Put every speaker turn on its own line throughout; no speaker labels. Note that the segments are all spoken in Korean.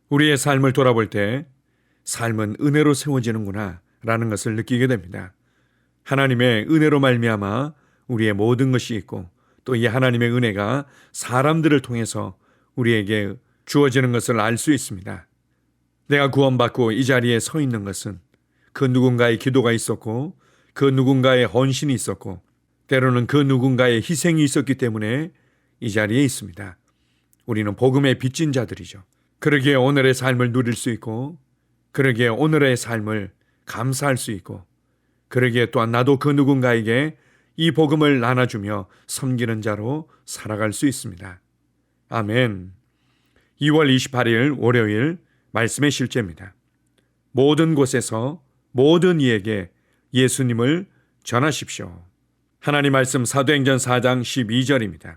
우리의 삶을 돌아볼 때 삶은 은혜로 세워지는구나 라는 것을 느끼게 됩니다. 하나님의 은혜로 말미암아 우리의 모든 것이 있고 또 이 하나님의 은혜가 사람들을 통해서 우리에게 주어지는 것을 알 수 있습니다. 내가 구원받고 이 자리에 서 있는 것은 그 누군가의 기도가 있었고 그 누군가의 헌신이 있었고 때로는 그 누군가의 희생이 있었기 때문에 이 자리에 있습니다. 우리는 복음의 빚진 자들이죠. 그러기에 오늘의 삶을 누릴 수 있고 그러기에 오늘의 삶을 감사할 수 있고 그러기에 또한 나도 그 누군가에게 이 복음을 나눠주며 섬기는 자로 살아갈 수 있습니다. 아멘. 2월 28일 월요일 말씀의 실제입니다. 모든 곳에서 모든 이에게 예수님을 전하십시오. 하나님 말씀 사도행전 4장 12절입니다.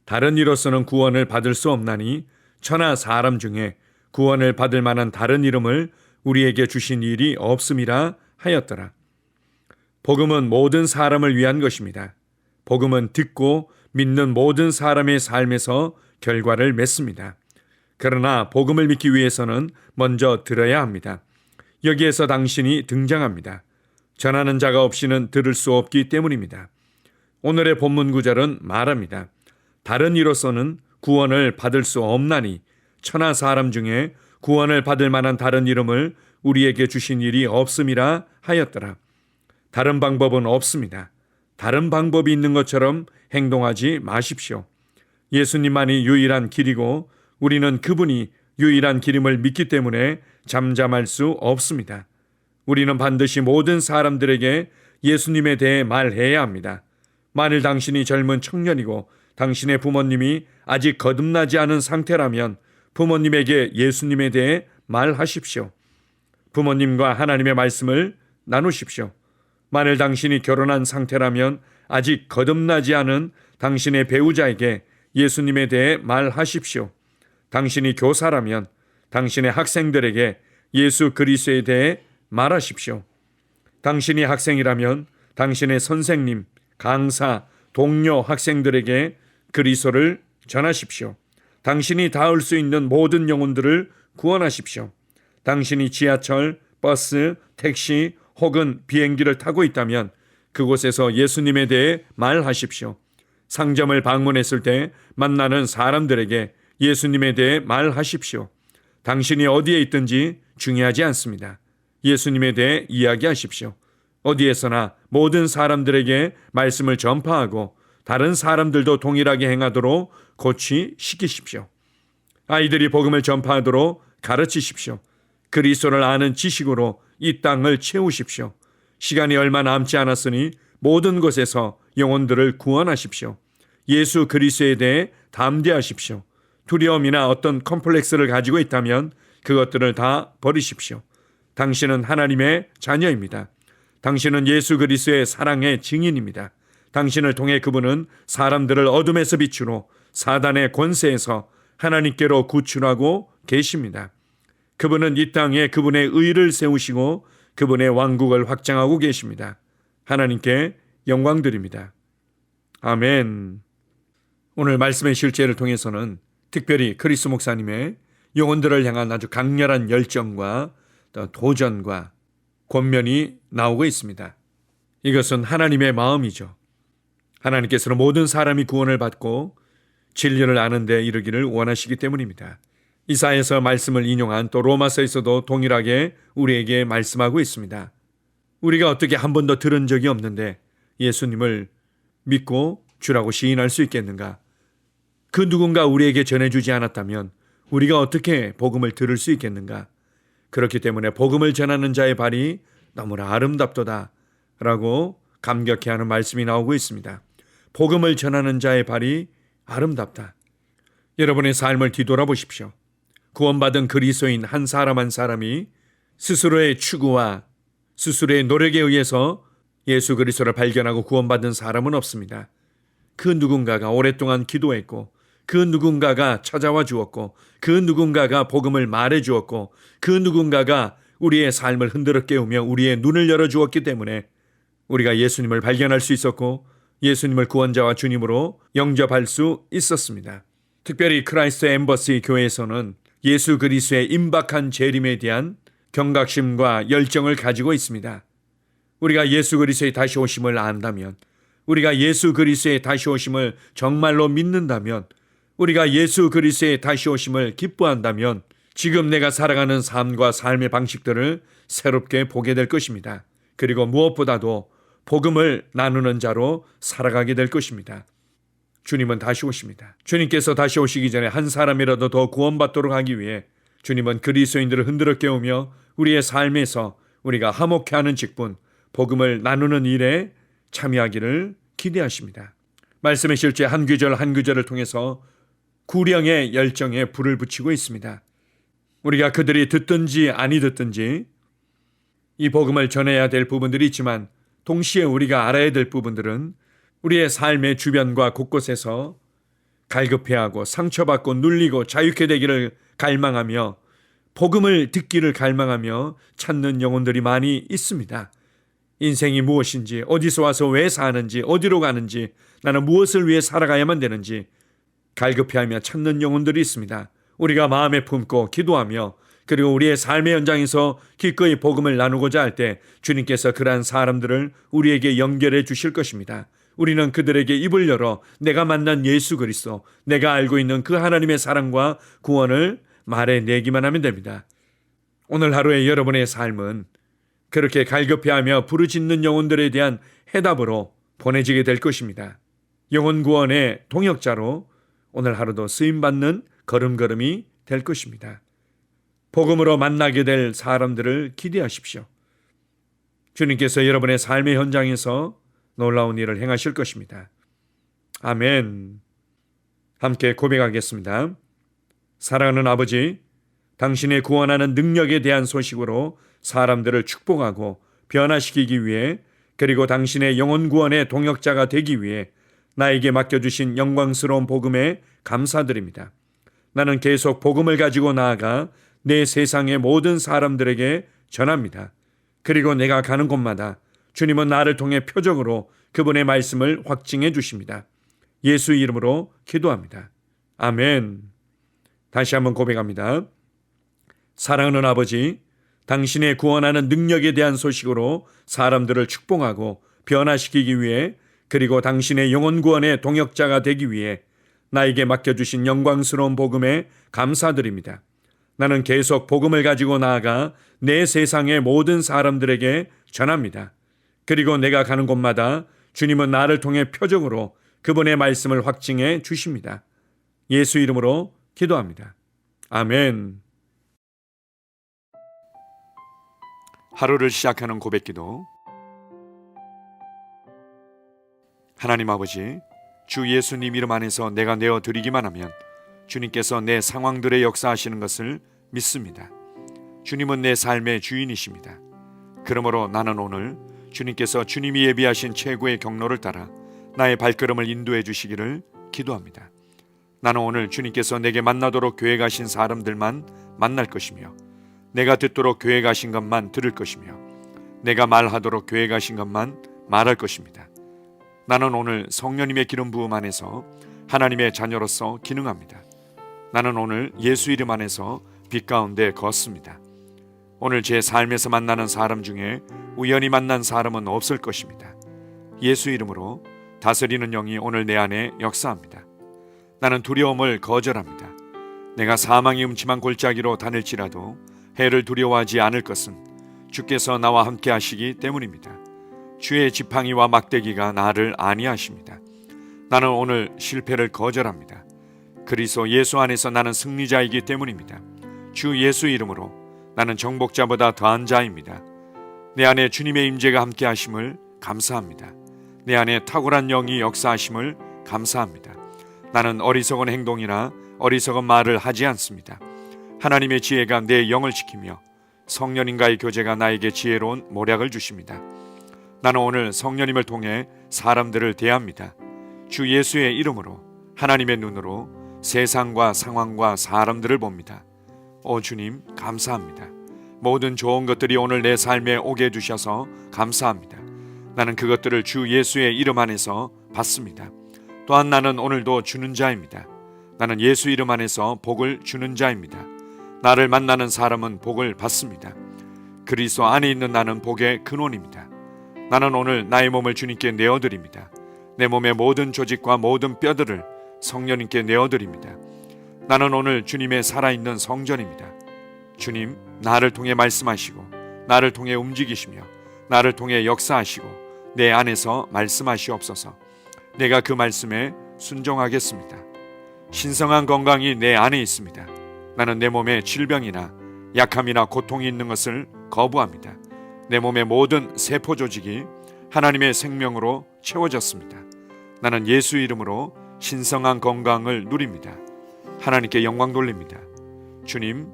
다른 이로서는 구원을 받을 수 없나니 천하 사람 중에 구원을 받을 만한 다른 이름을 우리에게 주신 일이 없음이라 하였더라. 복음은 모든 사람을 위한 것입니다. 복음은 듣고 믿는 모든 사람의 삶에서 결과를 맺습니다. 그러나 복음을 믿기 위해서는 먼저 들어야 합니다. 여기에서 당신이 등장합니다. 전하는 자가 없이는 들을 수 없기 때문입니다. 오늘의 본문 구절은 말합니다. 다른 이로서는 구원을 받을 수 없나니 천하 사람 중에 구원을 받을 만한 다른 이름을 우리에게 주신 일이 없음이라 하였더라. 다른 방법은 없습니다. 다른 방법이 있는 것처럼 행동하지 마십시오. 예수님만이 유일한 길이고 우리는 그분이 유일한 길임을 믿기 때문에 잠잠할 수 없습니다. 우리는 반드시 모든 사람들에게 예수님에 대해 말해야 합니다. 만일 당신이 젊은 청년이고 당신의 부모님이 아직 거듭나지 않은 상태라면 부모님에게 예수님에 대해 말하십시오. 부모님과 하나님의 말씀을 나누십시오. 만일 당신이 결혼한 상태라면 아직 거듭나지 않은 당신의 배우자에게 예수님에 대해 말하십시오. 당신이 교사라면 당신의 학생들에게 예수 그리스도에 대해 말하십시오. 당신이 학생이라면 당신의 선생님, 강사, 동료 학생들에게 그리스도를 전하십시오. 당신이 닿을 수 있는 모든 영혼들을 구원하십시오. 당신이 지하철, 버스, 택시 혹은 비행기를 타고 있다면 그곳에서 예수님에 대해 말하십시오. 상점을 방문했을 때 만나는 사람들에게 예수님에 대해 말하십시오. 당신이 어디에 있든지 중요하지 않습니다. 예수님에 대해 이야기하십시오. 어디에서나 모든 사람들에게 말씀을 전파하고 다른 사람들도 동일하게 행하도록 고치시키십시오. 아이들이 복음을 전파하도록 가르치십시오. 그리스도를 아는 지식으로 이 땅을 채우십시오. 시간이 얼마 남지 않았으니 모든 곳에서 영혼들을 구원하십시오. 예수 그리스도에 대해 담대하십시오. 두려움이나 어떤 컴플렉스를 가지고 있다면 그것들을 다 버리십시오. 당신은 하나님의 자녀입니다. 당신은 예수 그리스도의 사랑의 증인입니다. 당신을 통해 그분은 사람들을 어둠에서 빛으로 사단의 권세에서 하나님께로 구출하고 계십니다. 그분은 이 땅에 그분의 의를 세우시고 그분의 왕국을 확장하고 계십니다. 하나님께 영광 드립니다. 아멘. 오늘 말씀의 실제를 통해서는 특별히 크리스 목사님의 영혼들을 향한 아주 강렬한 열정과 도전과 권면이 나오고 있습니다. 이것은 하나님의 마음이죠. 하나님께서는 모든 사람이 구원을 받고 진리를 아는 데 이르기를 원하시기 때문입니다. 이사야서 말씀을 인용한 또 로마서에서도 동일하게 우리에게 말씀하고 있습니다. 우리가 어떻게 한 번도 들은 적이 없는데 예수님을 믿고 주라고 시인할 수 있겠는가? 그 누군가 우리에게 전해주지 않았다면 우리가 어떻게 복음을 들을 수 있겠는가? 그렇기 때문에 복음을 전하는 자의 발이 너무나 아름답도다 라고 감격해하는 말씀이 나오고 있습니다. 복음을 전하는 자의 발이 아름답다. 여러분의 삶을 뒤돌아보십시오. 구원받은 그리스도인 한 사람 한 사람이 스스로의 추구와 스스로의 노력에 의해서 예수 그리스도를 발견하고 구원받은 사람은 없습니다. 그 누군가가 오랫동안 기도했고 그 누군가가 찾아와 주었고 그 누군가가 복음을 말해 주었고 그 누군가가 우리의 삶을 흔들어 깨우며 우리의 눈을 열어 주었기 때문에 우리가 예수님을 발견할 수 있었고 예수님을 구원자와 주님으로 영접할 수 있었습니다. 특별히 크라이스트 엠버시 교회에서는 예수 그리스도의 임박한 재림에 대한 경각심과 열정을 가지고 있습니다. 우리가 예수 그리스도의 다시 오심을 안다면, 우리가 예수 그리스도의 다시 오심을 정말로 믿는다면, 우리가 예수 그리스도의 다시 오심을 기뻐한다면 지금 내가 살아가는 삶과 삶의 방식들을 새롭게 보게 될 것입니다. 그리고 무엇보다도 복음을 나누는 자로 살아가게 될 것입니다. 주님은 다시 오십니다. 주님께서 다시 오시기 전에 한 사람이라도 더 구원받도록 하기 위해 주님은 그리스도인들을 흔들어 깨우며 우리의 삶에서 우리가 화목해하는 직분, 복음을 나누는 일에 참여하기를 기대하십니다. 말씀의 실제 한 구절 한 구절을 통해서 구령의 열정에 불을 붙이고 있습니다. 우리가 그들이 듣든지 아니 듣든지 이 복음을 전해야 될 부분들이 있지만 동시에 우리가 알아야 될 부분들은 우리의 삶의 주변과 곳곳에서 갈급해하고 상처받고 눌리고 자유케 되기를 갈망하며 복음을 듣기를 갈망하며 찾는 영혼들이 많이 있습니다. 인생이 무엇인지, 어디서 와서 왜 사는지, 어디로 가는지, 나는 무엇을 위해 살아가야만 되는지 갈급해하며 찾는 영혼들이 있습니다. 우리가 마음에 품고 기도하며 그리고 우리의 삶의 현장에서 기꺼이 복음을 나누고자 할 때 주님께서 그러한 사람들을 우리에게 연결해 주실 것입니다. 우리는 그들에게 입을 열어 내가 만난 예수 그리스도, 내가 알고 있는 그 하나님의 사랑과 구원을 말해내기만 하면 됩니다. 오늘 하루의 여러분의 삶은 그렇게 갈급해하며 부르짖는 영혼들에 대한 해답으로 보내지게 될 것입니다. 영혼 구원의 동역자로 오늘 하루도 쓰임받는 걸음걸음이 될 것입니다. 복음으로 만나게 될 사람들을 기대하십시오. 주님께서 여러분의 삶의 현장에서 놀라운 일을 행하실 것입니다. 아멘. 함께 고백하겠습니다. 사랑하는 아버지, 당신의 구원하는 능력에 대한 소식으로 사람들을 축복하고 변화시키기 위해 그리고 당신의 영혼 구원의 동역자가 되기 위해 나에게 맡겨주신 영광스러운 복음에 감사드립니다. 나는 계속 복음을 가지고 나아가 내 세상의 모든 사람들에게 전합니다. 그리고 내가 가는 곳마다 주님은 나를 통해 표적으로 그분의 말씀을 확증해 주십니다. 예수 이름으로 기도합니다. 아멘. 다시 한번 고백합니다. 사랑하는 아버지, 당신의 구원하는 능력에 대한 소식으로 사람들을 축복하고 변화시키기 위해 그리고 당신의 영혼 구원의 동역자가 되기 위해 나에게 맡겨주신 영광스러운 복음에 감사드립니다. 나는 계속 복음을 가지고 나아가 내 세상의 모든 사람들에게 전합니다. 그리고 내가 가는 곳마다 주님은 나를 통해 표적으로 그분의 말씀을 확증해 주십니다. 예수 이름으로 기도합니다. 아멘. 하루를 시작하는 고백기도. 하나님 아버지, 주 예수님 이름 안에서 내가 내어드리기만 하면 주님께서 내 상황들의 역사하시는 것을 믿습니다. 주님은 내 삶의 주인이십니다. 그러므로 나는 오늘 주님께서 주님이 예비하신 최고의 경로를 따라 나의 발걸음을 인도해 주시기를 기도합니다. 나는 오늘 주님께서 내게 만나도록 계획하신 사람들만 만날 것이며 내가 듣도록 계획하신 것만 들을 것이며 내가 말하도록 계획하신 것만 말할 것입니다. 나는 오늘 성령님의 기름 부음 안에서 하나님의 자녀로서 기능합니다. 나는 오늘 예수 이름 안에서 빛 가운데 걷습니다. 오늘 제 삶에서 만나는 사람 중에 우연히 만난 사람은 없을 것입니다. 예수 이름으로 다스리는 영이 오늘 내 안에 역사합니다. 나는 두려움을 거절합니다. 내가 사망의 음침한 골짜기로 다닐지라도 해를 두려워하지 않을 것은 주께서 나와 함께 하시기 때문입니다. 주의 지팡이와 막대기가 나를 안위하십니다. 나는 오늘 실패를 거절합니다. 그리스도 예수 안에서 나는 승리자이기 때문입니다. 주 예수 이름으로 나는 정복자보다 더한 자입니다. 내 안에 주님의 임재가 함께 하심을 감사합니다. 내 안에 탁월한 영이 역사하심을 감사합니다. 나는 어리석은 행동이나 어리석은 말을 하지 않습니다. 하나님의 지혜가 내 영을 지키며 성령님과의 교제가 나에게 지혜로운 모략을 주십니다. 나는 오늘 성령님을 통해 사람들을 대합니다. 주 예수의 이름으로 하나님의 눈으로 세상과 상황과 사람들을 봅니다. 오 주님, 감사합니다. 모든 좋은 것들이 오늘 내 삶에 오게 해주셔서 감사합니다. 나는 그것들을 주 예수의 이름 안에서 받습니다. 또한 나는 오늘도 주는 자입니다. 나는 예수 이름 안에서 복을 주는 자입니다. 나를 만나는 사람은 복을 받습니다. 그리스도 안에 있는 나는 복의 근원입니다. 나는 오늘 나의 몸을 주님께 내어드립니다. 내 몸의 모든 조직과 모든 뼈들을 성령님께 내어드립니다. 나는 오늘 주님의 살아있는 성전입니다. 주님, 나를 통해 말씀하시고 나를 통해 움직이시며 나를 통해 역사하시고 내 안에서 말씀하시옵소서. 내가 그 말씀에 순종하겠습니다. 신성한 건강이 내 안에 있습니다. 나는 내 몸에 질병이나 약함이나 고통이 있는 것을 거부합니다. 내 몸의 모든 세포 조직이 하나님의 생명으로 채워졌습니다. 나는 예수 이름으로 신성한 건강을 누립니다. 하나님께 영광 돌립니다. 주님,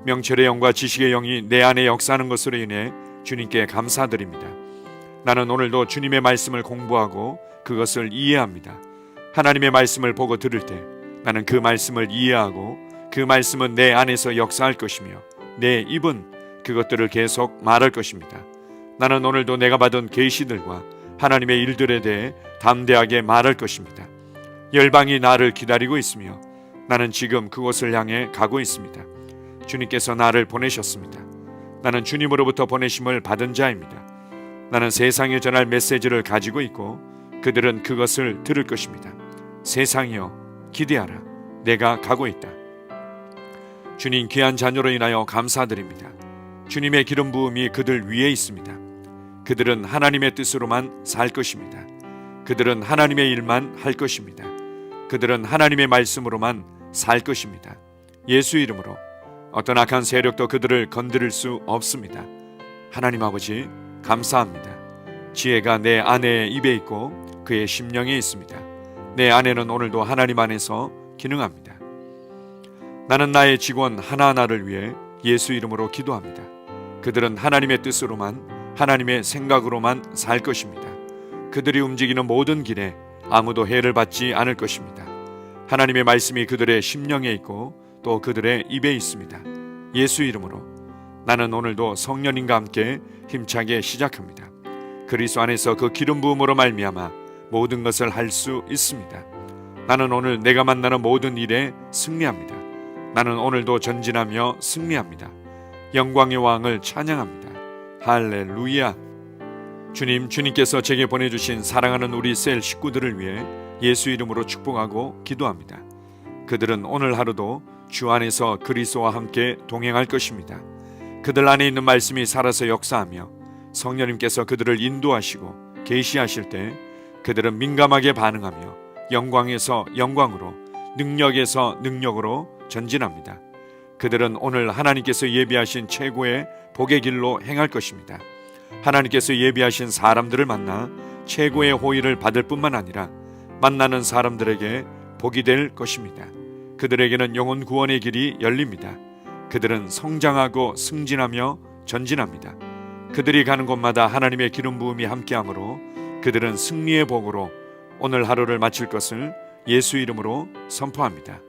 명철의 영과 지식의 영이 내 안에 역사하는 것으로 인해 주님께 감사드립니다. 나는 오늘도 주님의 말씀을 공부하고 그것을 이해합니다. 하나님의 말씀을 보고 들을 때 나는 그 말씀을 이해하고 그 말씀은 내 안에서 역사할 것이며 내 입은 그것들을 계속 말할 것입니다. 나는 오늘도 내가 받은 계시들과 하나님의 일들에 대해 담대하게 말할 것입니다. 열방이 나를 기다리고 있으며 나는 지금 그곳을 향해 가고 있습니다. 주님께서 나를 보내셨습니다. 나는 주님으로부터 보내심을 받은 자입니다. 나는 세상에 전할 메시지를 가지고 있고 그들은 그것을 들을 것입니다. 세상이여 기대하라. 내가 가고 있다. 주님 귀한 자녀로 인하여 감사드립니다. 주님의 기름 부음이 그들 위에 있습니다. 그들은 하나님의 뜻으로만 살 것입니다. 그들은 하나님의 일만 할 것입니다. 그들은 하나님의 말씀으로만 살 것입니다. 예수 이름으로 어떤 악한 세력도 그들을 건드릴 수 없습니다. 하나님 아버지 감사합니다. 지혜가 내 아내의 입에 있고 그의 심령에 있습니다. 내 아내는 오늘도 하나님 안에서 기능합니다. 나는 나의 직원 하나하나를 위해 예수 이름으로 기도합니다. 그들은 하나님의 뜻으로만 하나님의 생각으로만 살 것입니다. 그들이 움직이는 모든 길에 아무도 해를 받지 않을 것입니다. 하나님의 말씀이 그들의 심령에 있고 또 그들의 입에 있습니다. 예수 이름으로 나는 오늘도 성령님과 함께 힘차게 시작합니다. 그리스도 안에서 그 기름 부음으로 말미암아 모든 것을 할 수 있습니다. 나는 오늘 내가 만나는 모든 일에 승리합니다. 나는 오늘도 전진하며 승리합니다. 영광의 왕을 찬양합니다. 할렐루야. 주님께서 제게 보내주신 사랑하는 우리 셀 식구들을 위해 예수 이름으로 축복하고 기도합니다. 그들은 오늘 하루도 주 안에서 그리스도와 함께 동행할 것입니다. 그들 안에 있는 말씀이 살아서 역사하며 성령님께서 그들을 인도하시고 계시하실 때 그들은 민감하게 반응하며 영광에서 영광으로 능력에서 능력으로 전진합니다. 그들은 오늘 하나님께서 예비하신 최고의 복의 길로 행할 것입니다. 하나님께서 예비하신 사람들을 만나 최고의 호의를 받을 뿐만 아니라 만나는 사람들에게 복이 될 것입니다. 그들에게는 영혼 구원의 길이 열립니다. 그들은 성장하고 승진하며 전진합니다. 그들이 가는 곳마다 하나님의 기름 부음이 함께하므로 그들은 승리의 복으로 오늘 하루를 마칠 것을 예수 이름으로 선포합니다.